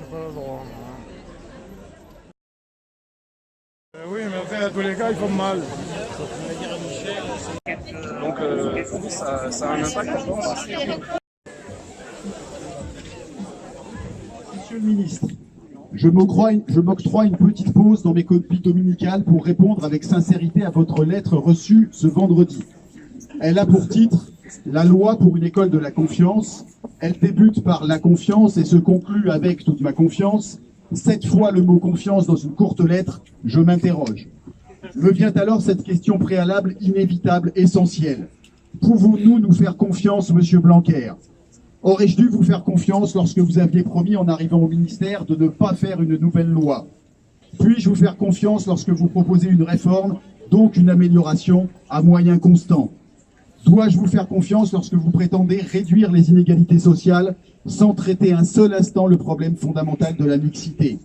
Oui, mais enfin, à tous les cas, ils font mal. Donc, ça a un impact, je pense. Monsieur le ministre, je m'octroie une petite pause dans mes copies dominicales pour répondre avec sincérité à votre lettre reçue ce vendredi. Elle a pour titre « La loi pour une école de la confiance ». Elle débute par la confiance et se conclut avec toute ma confiance. 7 fois le mot confiance dans une courte lettre, je m'interroge. Me vient alors cette question préalable inévitable, essentielle. Pouvons-nous nous faire confiance, monsieur Blanquer? Aurais-je dû vous faire confiance lorsque vous aviez promis en arrivant au ministère de ne pas faire une nouvelle loi? Puis-je vous faire confiance lorsque vous proposez une réforme, donc une amélioration à moyens constants? Dois-je vous faire confiance lorsque vous prétendez réduire les inégalités sociales sans traiter un seul instant le problème fondamental de la mixité?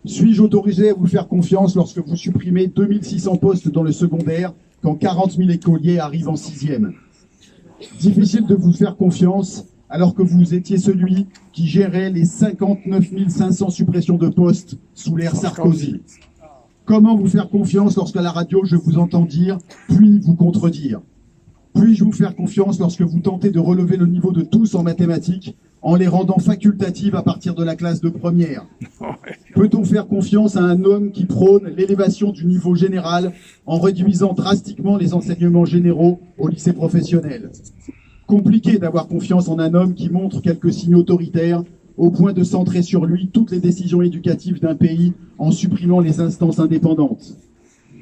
Suis-je autorisé à vous faire confiance lorsque vous supprimez 2600 postes dans le secondaire quand 40 000 écoliers arrivent en 6e? Difficile de vous faire confiance alors que vous étiez celui qui gérait les 59 500 suppressions de postes sous l'ère Sarkozy. Comment vous faire confiance lorsqu'à la radio je vous entends dire, puis vous contredire? Puis-je vous faire confiance lorsque vous tentez de relever le niveau de tous en mathématiques en les rendant facultatives à partir de la classe de première? Peut-on faire confiance à un homme qui prône l'élévation du niveau général en réduisant drastiquement les enseignements généraux au lycée professionnel? Compliqué d'avoir confiance en un homme qui montre quelques signes autoritaires au point de centrer sur lui toutes les décisions éducatives d'un pays en supprimant les instances indépendantes.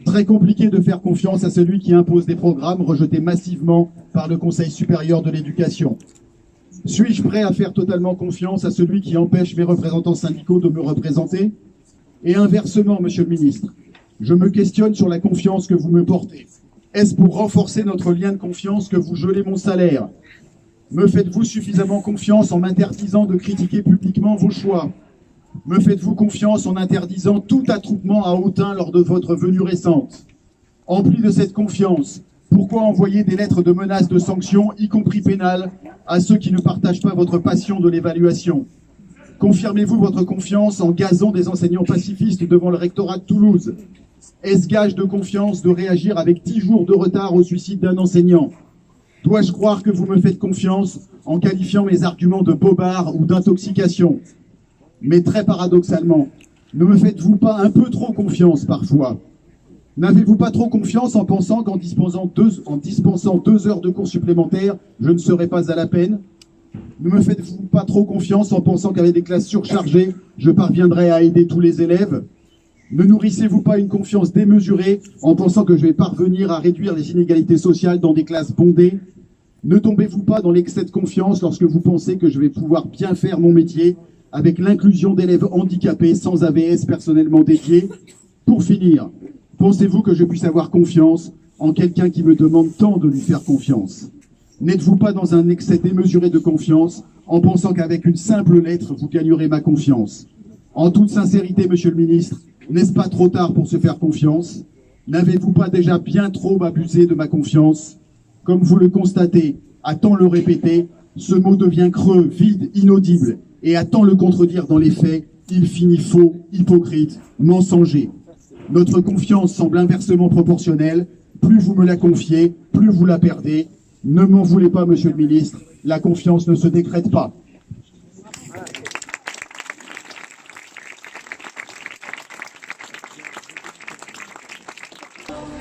Très compliqué de faire confiance à celui qui impose des programmes rejetés massivement par le Conseil supérieur de l'éducation. Suis-je prêt à faire totalement confiance à celui qui empêche mes représentants syndicaux de me représenter? Et inversement, monsieur le ministre, je me questionne sur la confiance que vous me portez. Est-ce pour renforcer notre lien de confiance que vous gelez mon salaire? Me faites-vous suffisamment confiance en m'interdisant de critiquer publiquement vos choix? Me faites-vous confiance en interdisant tout attroupement à Autun lors de votre venue récente? Empli de cette confiance, pourquoi envoyer des lettres de menaces de sanctions, y compris pénales, à ceux qui ne partagent pas votre passion de l'évaluation? Confirmez-vous votre confiance en gazant des enseignants pacifistes devant le rectorat de Toulouse? Est-ce gage de confiance de réagir avec 10 jours de retard au suicide d'un enseignant? Dois-je croire que vous me faites confiance en qualifiant mes arguments de bobards ou d'intoxication? Mais très paradoxalement, ne me faites-vous pas un peu trop confiance parfois? N'avez-vous pas trop confiance en pensant qu'en dispensant 2 heures de cours supplémentaires, je ne serai pas à la peine? Ne me faites-vous pas trop confiance en pensant qu'avec des classes surchargées, je parviendrai à aider tous les élèves? Ne nourrissez-vous pas une confiance démesurée en pensant que je vais parvenir à réduire les inégalités sociales dans des classes bondées? Ne tombez-vous pas dans l'excès de confiance lorsque vous pensez que je vais pouvoir bien faire mon métier avec l'inclusion d'élèves handicapés sans AVS personnellement dédié? Pour finir, pensez-vous que je puisse avoir confiance en quelqu'un qui me demande tant de lui faire confiance? N'êtes-vous pas dans un excès démesuré de confiance en pensant qu'avec une simple lettre, vous gagnerez ma confiance? En toute sincérité, monsieur le ministre, n'est-ce pas trop tard pour se faire confiance? N'avez-vous pas déjà bien trop abusé de ma confiance? Comme vous le constatez, à tant le répéter, ce mot devient creux, vide, inaudible, et à tant le contredire dans les faits, il finit faux, hypocrite, mensonger. Notre confiance semble inversement proportionnelle. Plus vous me la confiez, plus vous la perdez. Ne m'en voulez pas, monsieur le ministre, la confiance ne se décrète pas.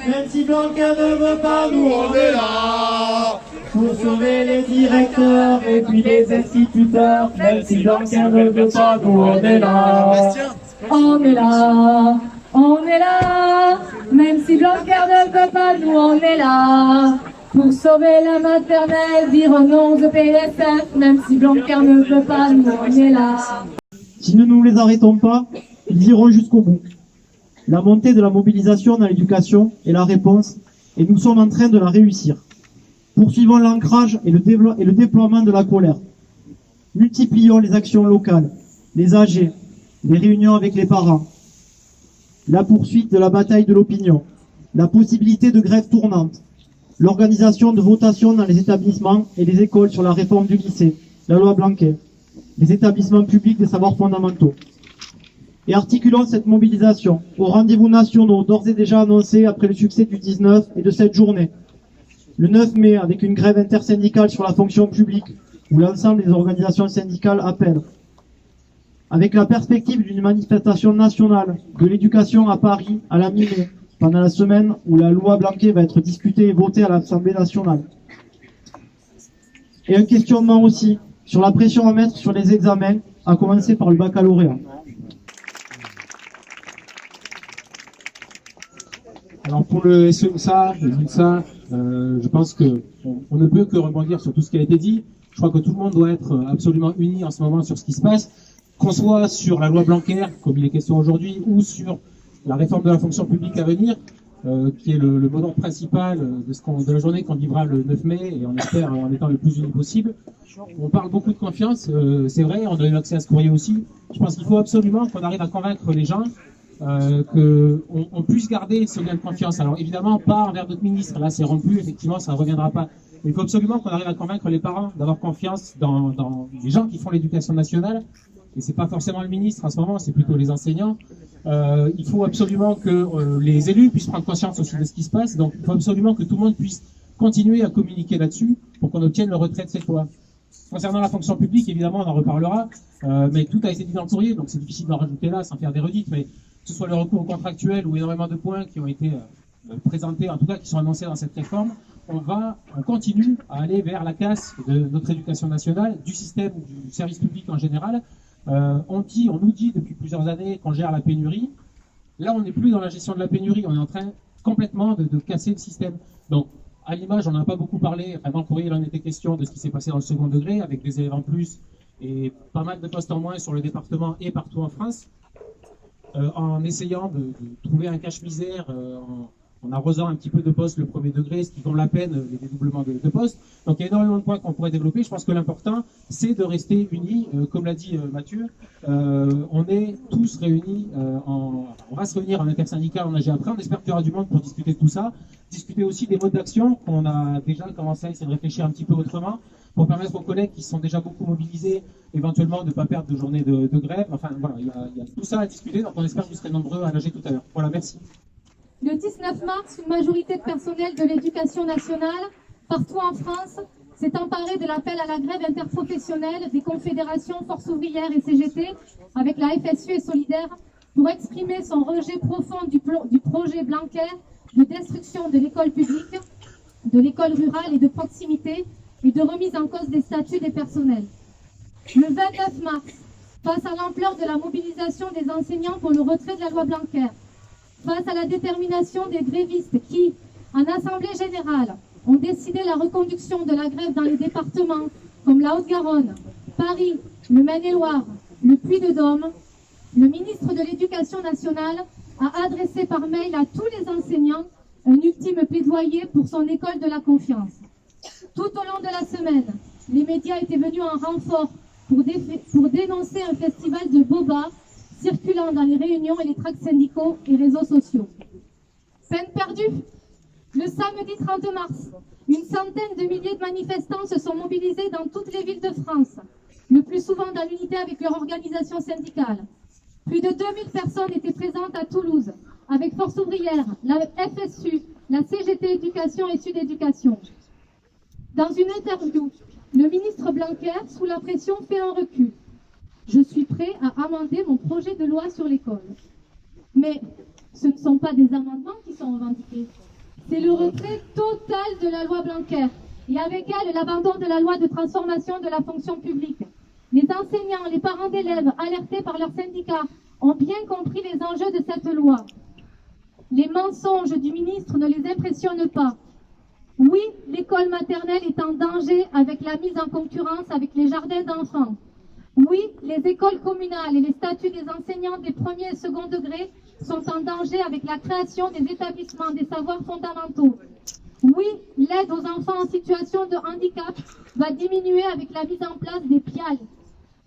Même si Blanquer ne veut pas, nous on est là pour sauver les directeurs et puis les instituteurs. Même si Blanquer ne veut pas, nous on est là. On est là, on est là. Même si Blanquer ne veut pas, nous on est là pour sauver la maternelle, dire non au PSF. Même si Blanquer ne veut pas, nous on est là. Si nous ne les arrêtons pas, ils iront jusqu'au bout. La montée de la mobilisation dans l'éducation est la réponse et nous sommes en train de la réussir. Poursuivons l'ancrage et le déploiement de la colère. Multiplions les actions locales, les AG, les réunions avec les parents, la poursuite de la bataille de l'opinion, la possibilité de grève tournante, l'organisation de votations dans les établissements et les écoles sur la réforme du lycée, la loi Blanquer, les établissements publics des savoirs fondamentaux. Et articulons cette mobilisation aux rendez-vous nationaux d'ores et déjà annoncés après le succès du 19 et de cette journée. Le 9 mai, avec une grève intersyndicale sur la fonction publique, où l'ensemble des organisations syndicales appellent. Avec la perspective d'une manifestation nationale de l'éducation à Paris à la mi-mai, pendant la semaine où la loi Blanquer va être discutée et votée à l'Assemblée nationale. Et un questionnement aussi sur la pression à mettre sur les examens, à commencer par le baccalauréat. Alors pour le SEMSA, le MINSA, je pense que on ne peut que rebondir sur tout ce qui a été dit. Je crois que tout le monde doit être absolument uni en ce moment sur ce qui se passe, qu'on soit sur la loi Blanquer, comme il est question aujourd'hui, ou sur la réforme de la fonction publique à venir, qui est le mot d'ordre principal de la journée qu'on vivra le 9 mai, et on espère en étant le plus unis possible. On parle beaucoup de confiance, c'est vrai, on a eu accès à ce courrier aussi. Je pense qu'il faut absolument qu'on arrive à convaincre les gens qu'on puisse garder ce lien de confiance. Alors évidemment, pas envers notre ministre, là c'est rompu, effectivement ça ne reviendra pas. Mais il faut absolument qu'on arrive à convaincre les parents d'avoir confiance dans les gens qui font l'éducation nationale. Et c'est pas forcément le ministre en ce moment, c'est plutôt les enseignants. Il faut absolument que les élus puissent prendre conscience aussi de ce qui se passe. Donc il faut absolument que tout le monde puisse continuer à communiquer là-dessus pour qu'on obtienne le retrait de cette loi. Concernant la fonction publique, évidemment, on en reparlera, mais tout a été dit dans le courrier, donc c'est difficile d'en rajouter là sans faire des redites, mais que ce soit le recours contractuel ou énormément de points qui ont été présentés, en tout cas qui sont annoncés dans cette réforme, on continue à aller vers la casse de notre éducation nationale, du système, du service public en général. On nous dit depuis plusieurs années qu'on gère la pénurie. Là, on n'est plus dans la gestion de la pénurie, on est en train complètement de casser le système. Donc, à l'image, on n'a pas beaucoup parlé, enfin, dans le courrier, il en était question de ce qui s'est passé dans le second degré, avec des élèves en plus et pas mal de postes en moins sur le département et partout en France, en essayant de trouver un cache-misère, en arrosant un petit peu de postes le premier degré, ce qui vaut la peine, les dédoublements de postes. Donc il y a énormément de points qu'on pourrait développer. Je pense que l'important, c'est de rester unis. Comme l'a dit Mathieu, on est tous réunis, on va se réunir en intersyndical en AG après. On espère qu'il y aura du monde pour discuter de tout ça. Discuter aussi des modes d'action qu'on a déjà commencé à essayer de réfléchir un petit peu autrement, pour permettre aux collègues qui sont déjà beaucoup mobilisés, éventuellement de ne pas perdre de journée de grève. Enfin voilà, il y a tout ça à discuter. Donc on espère que vous serez nombreux à l'AG tout à l'heure. Voilà, merci. Le 19 mars, une majorité de personnel de l'éducation nationale, partout en France, s'est emparée de l'appel à la grève interprofessionnelle des confédérations Force ouvrière et CGT, avec la FSU et Solidaire, pour exprimer son rejet profond du projet Blanquer de destruction de l'école publique, de l'école rurale et de proximité, et de remise en cause des statuts des personnels. Le 29 mars, face à l'ampleur de la mobilisation des enseignants pour le retrait de la loi Blanquer, face à la détermination des grévistes qui, en Assemblée générale, ont décidé la reconduction de la grève dans les départements comme la Haute-Garonne, Paris, le Maine-et-Loire, le Puy-de-Dôme, le ministre de l'Éducation nationale a adressé par mail à tous les enseignants un ultime plaidoyer pour son école de la confiance. Tout au long de la semaine, les médias étaient venus en renfort pour dénoncer un festival de boba circulant dans les réunions et les tracts syndicaux et réseaux sociaux. Peine perdue. Le samedi 30 mars, une centaine de milliers de manifestants se sont mobilisés dans toutes les villes de France, le plus souvent dans l'unité avec leur organisation syndicale. Plus de 2000 personnes étaient présentes à Toulouse, avec Force ouvrière, la FSU, la CGT Éducation et Sud Éducation. Dans une interview, le ministre Blanquer, sous la pression, fait un recul. Je suis prêt à amender mon projet de loi sur l'école. Mais ce ne sont pas des amendements qui sont revendiqués. C'est le retrait total de la loi Blanquer et avec elle l'abandon de la loi de transformation de la fonction publique. Les enseignants, les parents d'élèves alertés par leurs syndicats ont bien compris les enjeux de cette loi. Les mensonges du ministre ne les impressionnent pas. Oui, l'école maternelle est en danger avec la mise en concurrence avec les jardins d'enfants. Oui, les écoles communales et les statuts des enseignants des premiers et second degrés sont en danger avec la création des établissements des savoirs fondamentaux. Oui, l'aide aux enfants en situation de handicap va diminuer avec la mise en place des PIAL.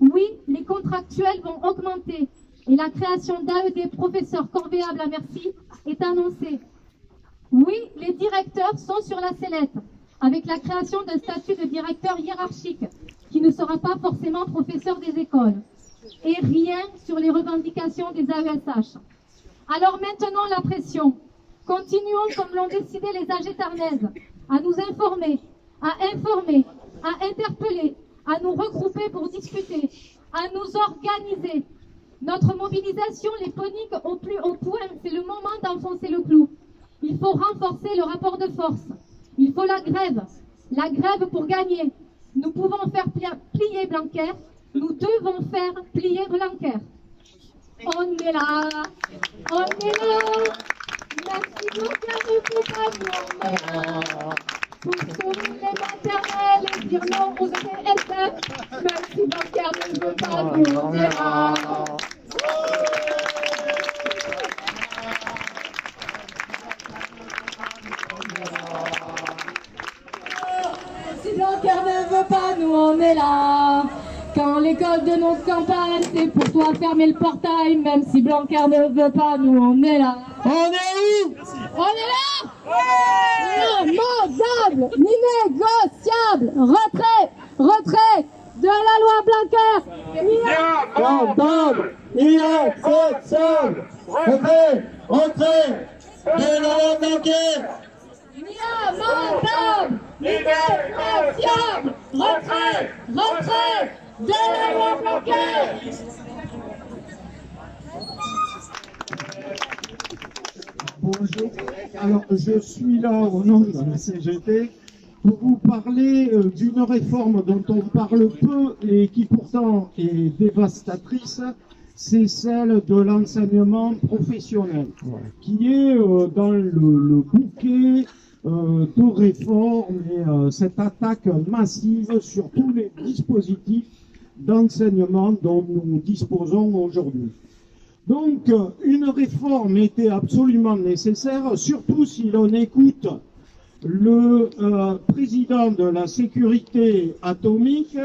Oui, les contractuels vont augmenter et la création d'AED professeurs corvéables à merci est annoncée. Oui, les directeurs sont sur la sellette avec la création d'un statut de directeur hiérarchique qui ne sera pas forcément professeur des écoles. Et rien sur les revendications des AESH. Alors maintenant la pression. Continuons comme l'ont décidé les AGETarnaises, à nous informer, à interpeller, à nous regrouper pour discuter, à nous organiser. Notre mobilisation les ponique au plus haut point, c'est le moment d'enfoncer le clou. Il faut renforcer le rapport de force. Il faut la grève pour gagner. Nous pouvons faire plier Blanquer, nous devons faire plier Blanquer. On est là, merci Blanquer ne peut pas nous, on est là. Pour sauver les maternelles et dire non aux ESF, même si Blanquer ne veut pas nous, on est là. Si Blanquer ne veut pas nous, on est là. Quand l'école de notre campagne, c'est pour toi fermer le portail, même si Blanquer ne veut pas nous, on est là. On est où? On est là! Immodable, innégociable, retrait de la loi Blanquer. Immodable, inacceptable, retrait de la loi Blanquer. Immodable, innégociable, retrait de la loi Blanquer. Bonjour. Alors, je suis là au nom de la CGT pour vous parler d'une réforme dont on parle peu et qui pourtant est dévastatrice. C'est celle de l'enseignement professionnel, qui est dans le bouquet de réformes et cette attaque massive sur tous les dispositifs d'enseignement dont nous disposons aujourd'hui. Donc, une réforme était absolument nécessaire, surtout si l'on écoute le président de la sécurité atomique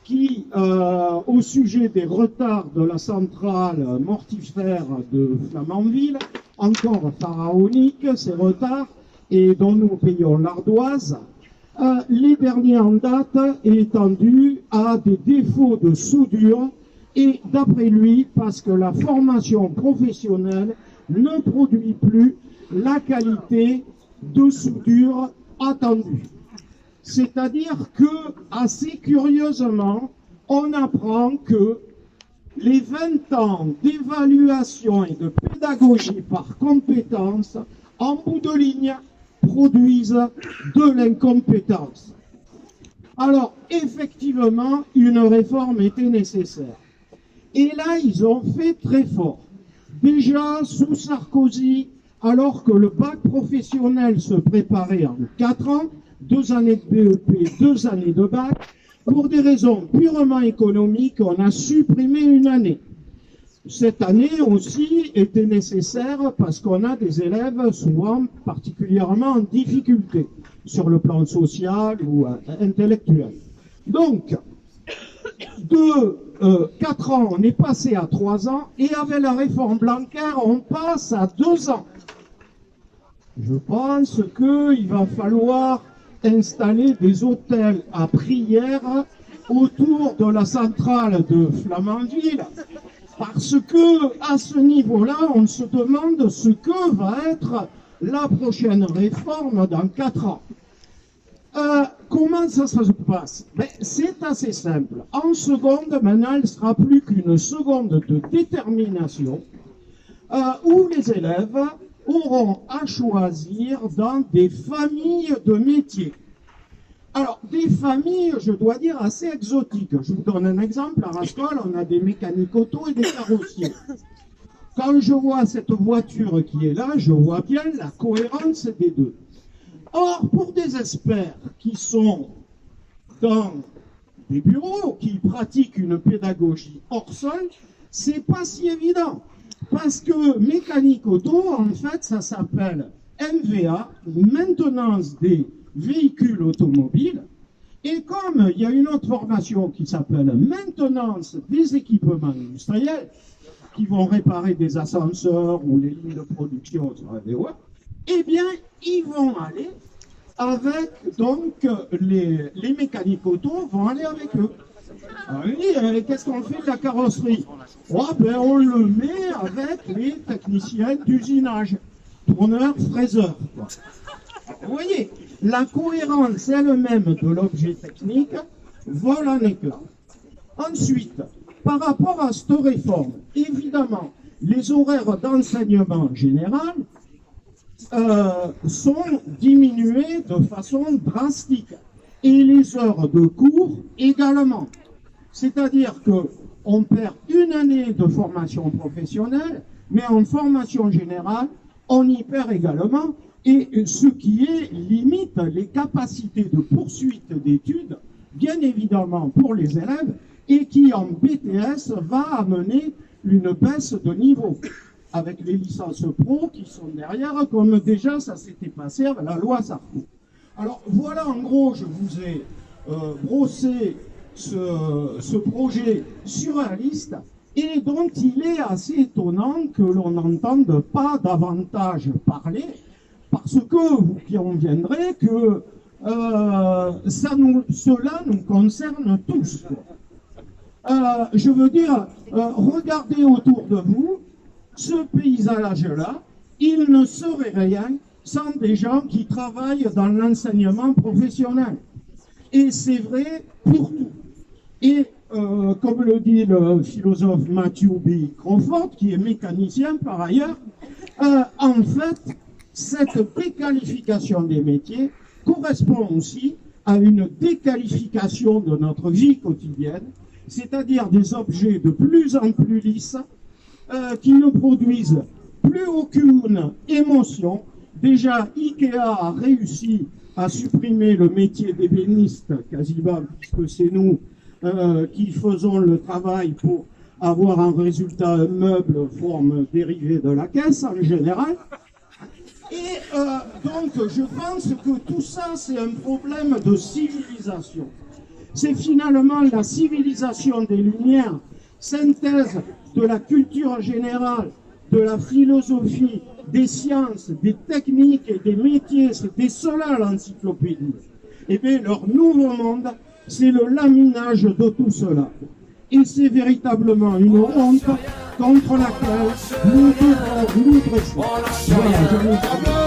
qui, au sujet des retards de la centrale mortifère de Flamanville, encore pharaonique, ces retards, et dont nous payons l'ardoise, les derniers en date étant dus à des défauts de soudure et d'après lui, parce que la formation professionnelle ne produit plus la qualité de soudure attendue. C'est-à-dire que, assez curieusement, on apprend que les 20 ans d'évaluation et de pédagogie par compétence, en bout de ligne, produisent de l'incompétence. Alors, effectivement, une réforme était nécessaire. Et là, ils ont fait très fort. Déjà, sous Sarkozy, alors que le bac professionnel se préparait en 4 ans, 2 années de BEP, 2 années de bac, pour des raisons purement économiques, on a supprimé une année. Cette année aussi était nécessaire parce qu'on a des élèves souvent particulièrement en difficulté sur le plan social ou intellectuel. Donc, de 4 ans, on est passé à 3 ans, et avec la réforme Blanquer, on passe à 2 ans. Je pense qu'il va falloir installer des hôtels à prière autour de la centrale de Flamanville, parce que à ce niveau-là, on se demande ce que va être la prochaine réforme dans 4 ans. Comment ça se passe? C'est assez simple. En seconde, maintenant, elle sera plus qu'une seconde de détermination où les élèves auront à choisir dans des familles de métiers. Alors, des familles, je dois dire, assez exotiques. Je vous donne un exemple. À Rascol, on a des mécaniques auto et des carrossiers. Quand je vois cette voiture qui est là, je vois bien la cohérence des deux. Or, pour des experts qui sont dans des bureaux, qui pratiquent une pédagogie hors sol, c'est pas si évident. Parce que mécanique auto, en fait, ça s'appelle MVA, maintenance des véhicules automobiles. Et comme il y a une autre formation qui s'appelle maintenance des équipements industriels, qui vont réparer des ascenseurs ou les lignes de production sur la VOA, eh bien, ils vont aller avec donc les mécaniques auto vont aller avec eux. Alors, oui, qu'est-ce qu'on fait de la carrosserie? Oh, ben, on le met avec les techniciens d'usinage, tourneurs, fraiseurs. Quoi. Vous voyez, la cohérence elle-même de l'objet technique vole en éclats. Ensuite, par rapport à cette réforme, évidemment, les horaires d'enseignement général sont diminués de façon drastique et les heures de cours également. C'est-à-dire qu'on perd une année de formation professionnelle, mais en formation générale, on y perd également, et ce qui limite les capacités de poursuite d'études, bien évidemment pour les élèves, et qui en BTS va amener une baisse de niveau, avec les licences pro qui sont derrière, comme déjà ça s'était passé avec la loi Sarko. Alors voilà, en gros, je vous ai brossé ce projet surréaliste, et dont il est assez étonnant que l'on n'entende pas davantage parler, parce que vous qui en viendrez, que cela nous concerne tous. Je veux dire, regardez autour de vous, ce paysage-là, il ne serait rien sans des gens qui travaillent dans l'enseignement professionnel. Et c'est vrai pour tout. Et comme le dit le philosophe Matthew B. Crawford, qui est mécanicien par ailleurs, en fait, cette déqualification des métiers correspond aussi à une déqualification de notre vie quotidienne, c'est-à-dire des objets de plus en plus lisses qui ne produisent plus aucune émotion. Déjà, Ikea a réussi à supprimer le métier d'ébéniste quasiment, puisque c'est nous qui faisons le travail pour avoir en résultat un meuble forme dérivée de la caisse en général. Et donc, je pense que tout ça, c'est un problème de civilisation. C'est finalement la civilisation des Lumières, synthèse de la culture générale, de la philosophie, des sciences, des techniques et des métiers. C'était cela l'encyclopédie. Eh bien, leur nouveau monde, c'est le laminage de tout cela. Et c'est véritablement une honte contre laquelle nous devons nous dresser. Voilà, je vous